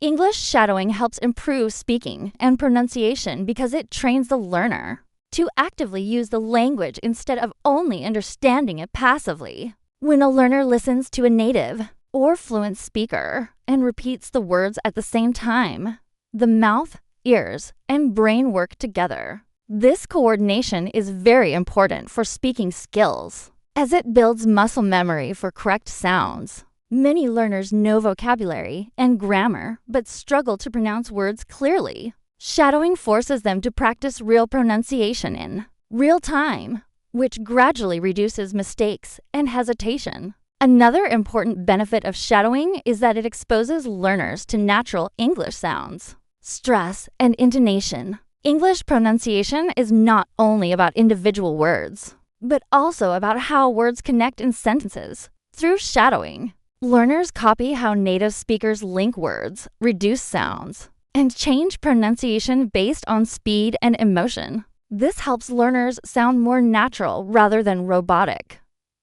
English shadowing helps improve speaking and pronunciation because it trains the learner to actively use the language instead of only understanding it passively. When a learner listens to a native or fluent speaker and repeats the words at the same time, the mouth, ears, and brain work together. This coordination is very important for speaking skills, as it builds muscle memory for correct sounds. Many learners know vocabulary and grammar, but struggle to pronounce words clearly. Shadowing forces them to practice real pronunciation in real time, which gradually reduces mistakes and hesitation. Another important benefit of shadowing is that it exposes learners to natural English sounds, stress, and intonation. English pronunciation is not only about individual words, but also about how words connect in sentences. Through shadowing, learners copy how native speakers link words, reduce sounds, and change pronunciation based on speed and emotion. This helps learners sound more natural rather than robotic.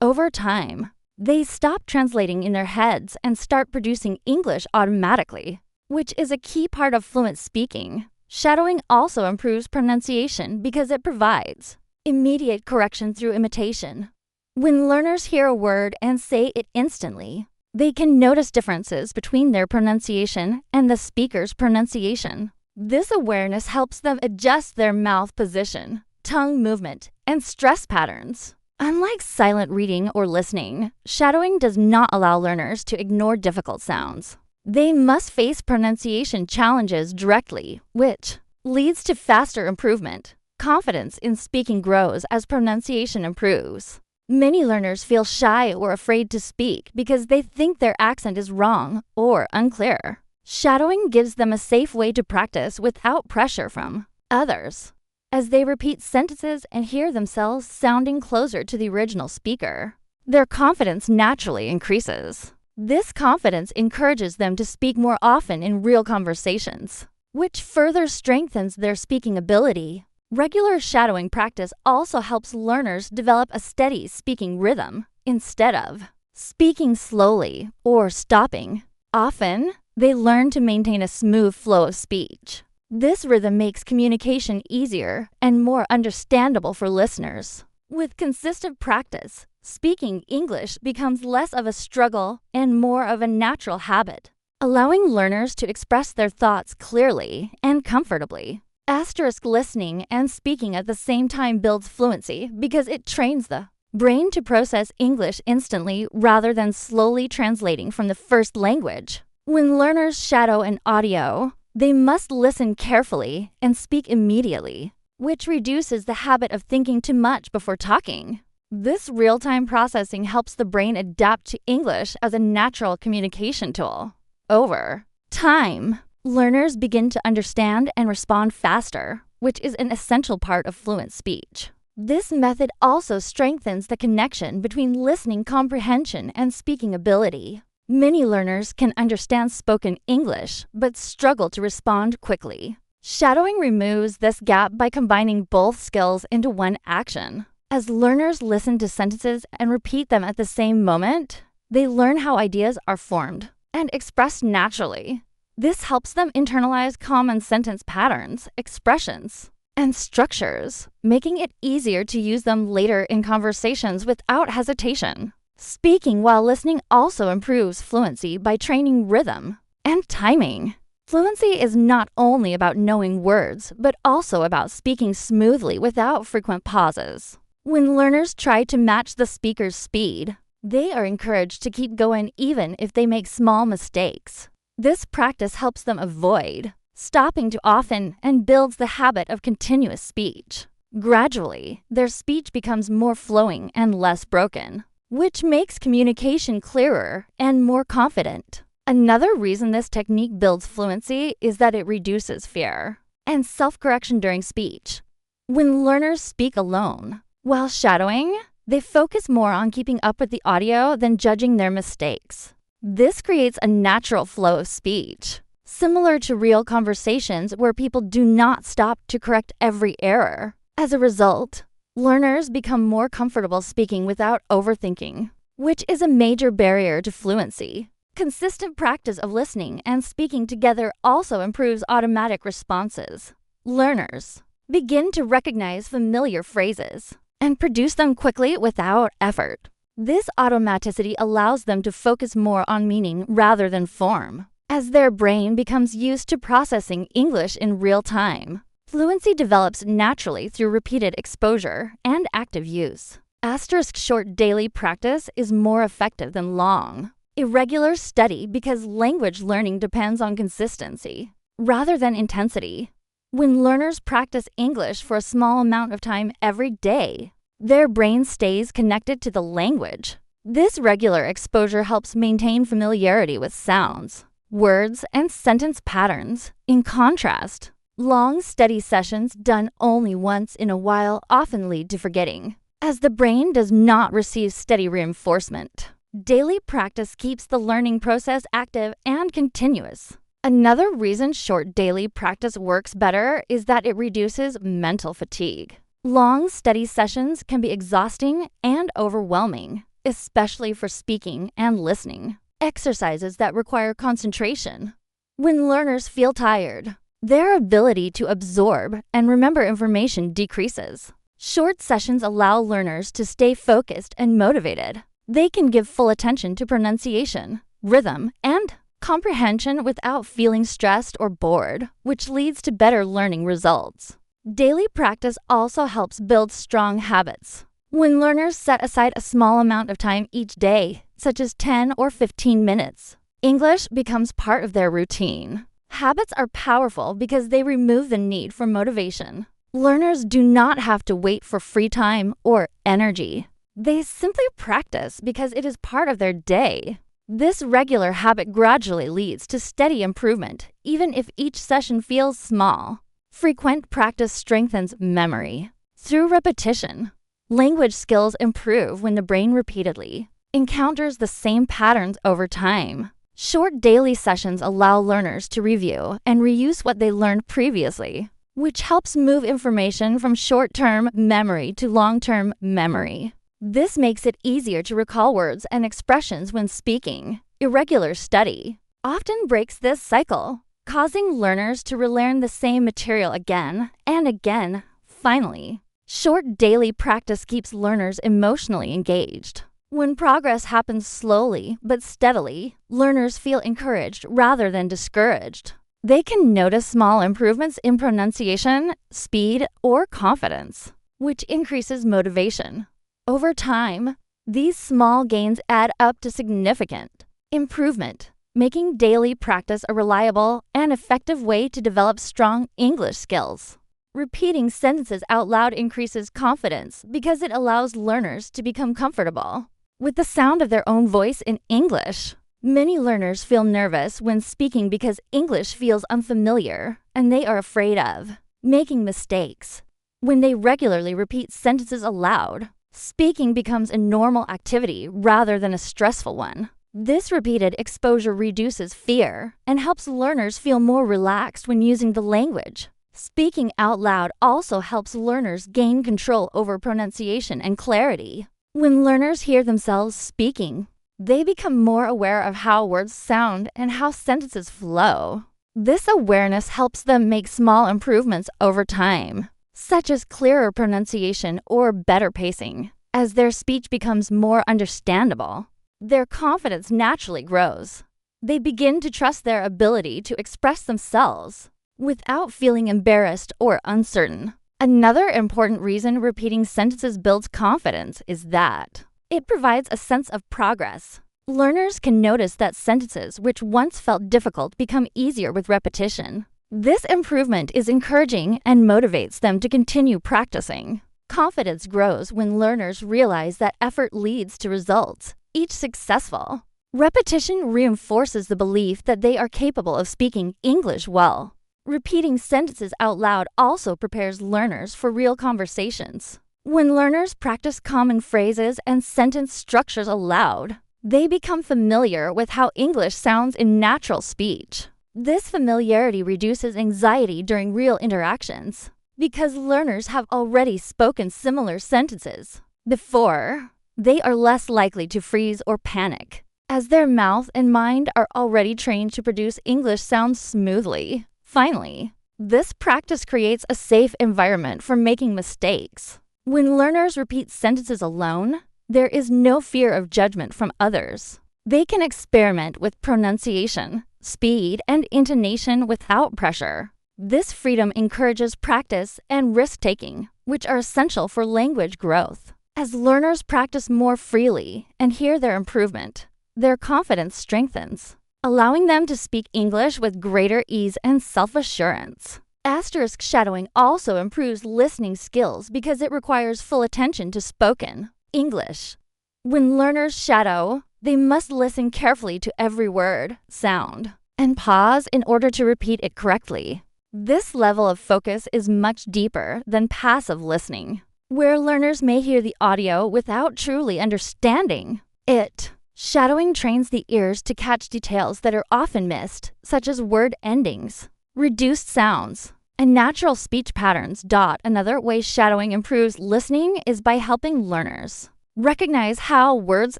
Over time, they stop translating in their heads and start producing English automatically, which is a key part of fluent speaking. Shadowing also improves pronunciation because it provides immediate correction through imitation. When learners hear a word and say it instantly, they can notice differences between their pronunciation and the speaker's pronunciation. This awareness helps them adjust their mouth position, tongue movement, and stress patterns. Unlike silent reading or listening, shadowing does not allow learners to ignore difficult sounds. They must face pronunciation challenges directly, which leads to faster improvement. Confidence in speaking grows as pronunciation improves. Many learners feel shy or afraid to speak because they think their accent is wrong or unclear. Shadowing gives them a safe way to practice without pressure from others, as they repeat sentences and hear themselves sounding closer to the original speaker. Their confidence naturally increases. This confidence encourages them to speak more often in real conversations, which further strengthens their speaking ability. Regular shadowing practice also helps learners develop a steady speaking rhythm instead of speaking slowly or stopping. Often, they learn to maintain a smooth flow of speech. This rhythm makes communication easier and more understandable for listeners. With consistent practice, speaking English becomes less of a struggle and more of a natural habit, allowing learners to express their thoughts clearly and comfortably. Asterisk listening and speaking at the same time builds fluency because it trains the brain to process English instantly rather than slowly translating from the first language. When learners shadow an audio, they must listen carefully and speak immediately, which reduces the habit of thinking too much before talking. This real-time processing helps the brain adapt to English as a natural communication tool. Over time, learners begin to understand and respond faster, which is an essential part of fluent speech. This method also strengthens the connection between listening comprehension and speaking ability. Many learners can understand spoken English, but struggle to respond quickly. Shadowing removes this gap by combining both skills into one action. As learners listen to sentences and repeat them at the same moment, they learn how ideas are formed and expressed naturally. This helps them internalize common sentence patterns, expressions, and structures, making it easier to use them later in conversations without hesitation. Speaking while listening also improves fluency by training rhythm and timing. Fluency is not only about knowing words, but also about speaking smoothly without frequent pauses. When learners try to match the speaker's speed, they are encouraged to keep going even if they make small mistakes. This practice helps them avoid stopping too often and builds the habit of continuous speech. Gradually, their speech becomes more flowing and less broken, which makes communication clearer and more confident. Another reason this technique builds fluency is that it reduces fear and self-correction during speech. When learners speak alone, while shadowing, they focus more on keeping up with the audio than judging their mistakes. This creates a natural flow of speech, similar to real conversations where people do not stop to correct every error. As a result, learners become more comfortable speaking without overthinking, which is a major barrier to fluency. Consistent practice of listening and speaking together also improves automatic responses. Learners begin to recognize familiar phrases and produce them quickly without effort. This automaticity allows them to focus more on meaning rather than form, as their brain becomes used to processing English in real time. Fluency develops naturally through repeated exposure and active use. Asterisk short daily practice is more effective than long, irregular study because language learning depends on consistency rather than intensity. When learners practice English for a small amount of time every day, their brain stays connected to the language. This regular exposure helps maintain familiarity with sounds, words, and sentence patterns. In contrast, long, steady sessions done only once in a while often lead to forgetting, as the brain does not receive steady reinforcement. Daily practice keeps the learning process active and continuous. Another reason short daily practice works better is that it reduces mental fatigue. Long, steady sessions can be exhausting and overwhelming, especially for speaking and listening, exercises that require concentration. When learners feel tired, their ability to absorb and remember information decreases. Short sessions allow learners to stay focused and motivated. They can give full attention to pronunciation, rhythm, and comprehension without feeling stressed or bored, which leads to better learning results. Daily practice also helps build strong habits. When learners set aside a small amount of time each day, such as 10 or 15 minutes, English becomes part of their routine. Habits are powerful because they remove the need for motivation. Learners do not have to wait for free time or energy. They simply practice because it is part of their day. This regular habit gradually leads to steady improvement, even if each session feels small. Frequent practice strengthens memory. Through repetition, language skills improve when the brain repeatedly encounters the same patterns over time. Short daily sessions allow learners to review and reuse what they learned previously, which helps move information from short-term memory to long-term memory. This makes it easier to recall words and expressions when speaking. Irregular study often breaks this cycle, causing learners to relearn the same material again and again. Finally, short daily practice keeps learners emotionally engaged. When progress happens slowly but steadily, learners feel encouraged rather than discouraged. They can notice small improvements in pronunciation, speed, or confidence, which increases motivation. Over time, these small gains add up to significant improvement, making daily practice a reliable and effective way to develop strong English skills. Repeating sentences out loud increases confidence because it allows learners to become comfortable with the sound of their own voice in English. Many learners feel nervous when speaking because English feels unfamiliar and they are afraid of making mistakes. When they regularly repeat sentences aloud, speaking becomes a normal activity rather than a stressful one. This repeated exposure reduces fear and helps learners feel more relaxed when using the language. Speaking out loud also helps learners gain control over pronunciation and clarity. When learners hear themselves speaking, they become more aware of how words sound and how sentences flow. This awareness helps them make small improvements over time, such as clearer pronunciation or better pacing. As their speech becomes more understandable, their confidence naturally grows. They begin to trust their ability to express themselves without feeling embarrassed or uncertain. Another important reason repeating sentences builds confidence is that it provides a sense of progress. Learners can notice that sentences which once felt difficult become easier with repetition. This improvement is encouraging and motivates them to continue practicing. Confidence grows when learners realize that effort leads to results, each successful. Repetition reinforces the belief that they are capable of speaking English well. Repeating sentences out loud also prepares learners for real conversations. When learners practice common phrases and sentence structures aloud, they become familiar with how English sounds in natural speech. This familiarity reduces anxiety during real interactions because learners have already spoken similar sentences before. They are less likely to freeze or panic. as their mouth and mind are already trained to produce English sounds smoothly. Finally, this practice creates a safe environment for making mistakes. When learners repeat sentences alone, there is no fear of judgment from others. They can experiment with pronunciation, speed, and intonation without pressure. This freedom encourages practice and risk-taking, which are essential for language growth. As learners practice more freely and hear their improvement, their confidence strengthens, allowing them to speak English with greater ease and self-assurance. Asterisk shadowing also improves listening skills because it requires full attention to spoken English. When learners shadow, they must listen carefully to every word, sound, and pause in order to repeat it correctly. This level of focus is much deeper than passive listening, where learners may hear the audio without truly understanding it. Shadowing trains the ears to catch details that are often missed, such as word endings, reduced sounds, and natural speech patterns. Another way shadowing improves listening is by helping learners recognize how words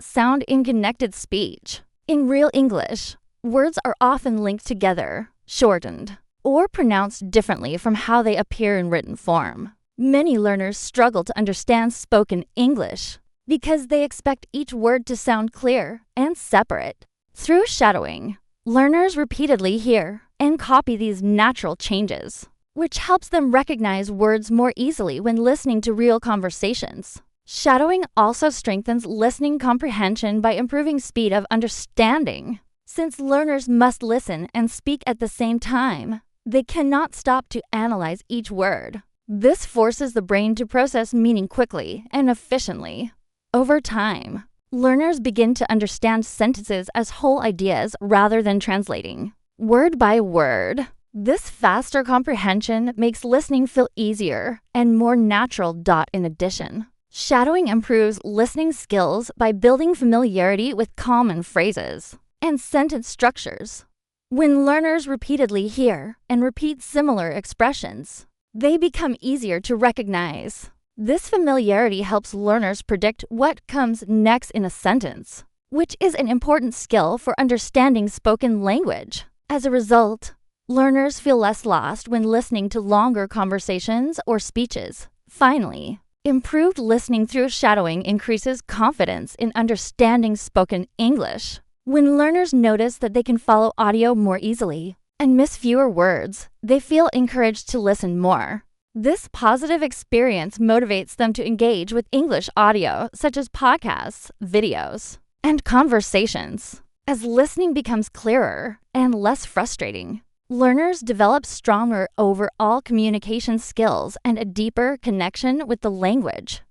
sound in connected speech. In real English, words are often linked together, shortened, or pronounced differently from how they appear in written form. Many learners struggle to understand spoken English because they expect each word to sound clear and separate. Through shadowing, learners repeatedly hear and copy these natural changes, which helps them recognize words more easily when listening to real conversations. Shadowing also strengthens listening comprehension by improving speed of understanding. Since learners must listen and speak at the same time, they cannot stop to analyze each word. This forces the brain to process meaning quickly and efficiently. Over time, learners begin to understand sentences as whole ideas rather than translating word by word. This faster comprehension makes listening feel easier and more natural. In addition, shadowing improves listening skills by building familiarity with common phrases and sentence structures. When learners repeatedly hear and repeat similar expressions, they become easier to recognize. This familiarity helps learners predict what comes next in a sentence, which is an important skill for understanding spoken language. As a result, learners feel less lost when listening to longer conversations or speeches. Finally, improved listening through shadowing increases confidence in understanding spoken English. When learners notice that they can follow audio more easily and miss fewer words, they feel encouraged to listen more. This positive experience motivates them to engage with English audio, such as podcasts, videos, and conversations. As listening becomes clearer and less frustrating, learners develop stronger overall communication skills and a deeper connection with the language.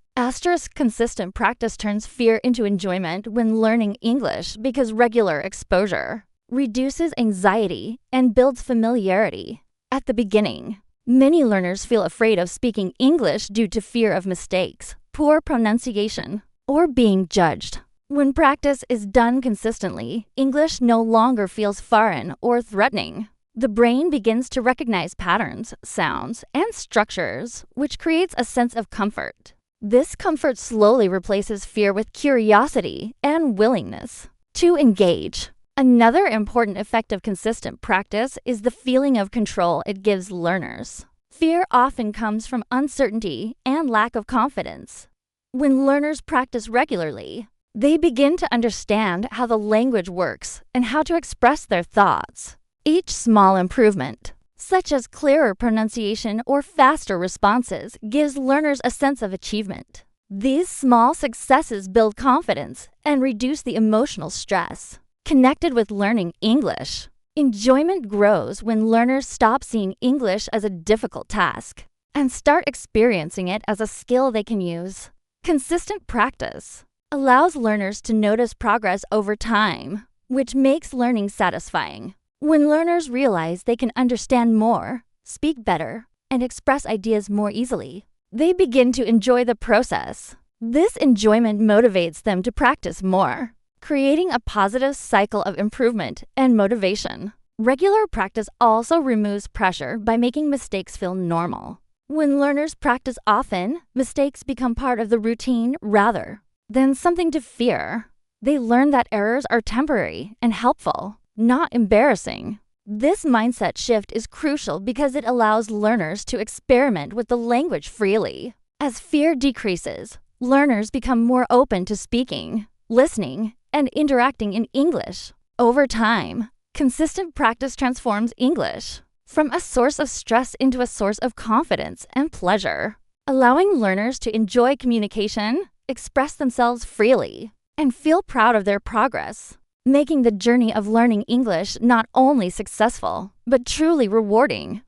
Consistent practice turns fear into enjoyment when learning English because regular exposure reduces anxiety and builds familiarity. At the beginning, many learners feel afraid of speaking English due to fear of mistakes, poor pronunciation, or being judged. When practice is done consistently, English no longer feels foreign or threatening. The brain begins to recognize patterns, sounds, and structures, which creates a sense of comfort. This comfort slowly replaces fear with curiosity and willingness to engage. Another important effect of consistent practice is the feeling of control it gives learners. Fear often comes from uncertainty and lack of confidence. When learners practice regularly, they begin to understand how the language works and how to express their thoughts. Each small improvement, such as clearer pronunciation or faster responses, gives learners a sense of achievement. These small successes build confidence and reduce the emotional stress connected with learning English. Enjoyment grows when learners stop seeing English as a difficult task and start experiencing it as a skill they can use. Consistent practice allows learners to notice progress over time, which makes learning satisfying. When learners realize they can understand more, speak better, and express ideas more easily, they begin to enjoy the process. This enjoyment motivates them to practice more, creating a positive cycle of improvement and motivation. Regular practice also removes pressure by making mistakes feel normal. When learners practice often, mistakes become part of the routine rather than something to fear. They learn that errors are temporary and helpful, not embarrassing. This mindset shift is crucial because it allows learners to experiment with the language freely. As fear decreases, learners become more open to speaking, listening, and interacting in English. Over time, consistent practice transforms English from a source of stress into a source of confidence and pleasure, allowing learners to enjoy communication, express themselves freely, and feel proud of their progress, making the journey of learning English not only successful, but truly rewarding.